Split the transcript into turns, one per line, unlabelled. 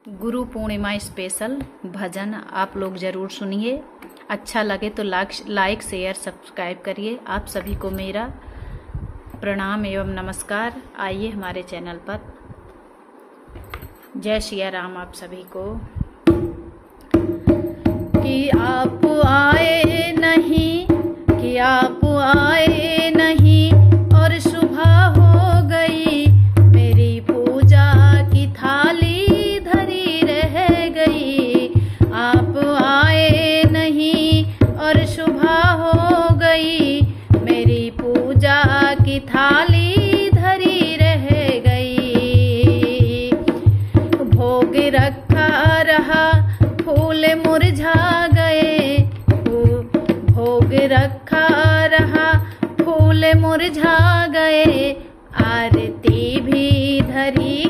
Guru Purnima special भजन आप लोग ज़रूर सुनिए। अच्छा लगे तो लाइक शेयर सब्सक्राइब करिए। आप सभी को मेरा प्रणाम एवं नमस्कार। आइए हमारे चैनल पर। जय सिया राम आप सभी को। कि आप आए नहीं, कि आप आए नहीं और सुबह हो गई, मेरी पूजा की थाली धरी रह गई। आप आए नहीं और सुबह हो गई, मेरी पूजा की थाली धरी रह गई। भोग रखा रहा फूल मुरझा गए, भोग रखा रहा फूल मुरझा गए, आरती भी धरी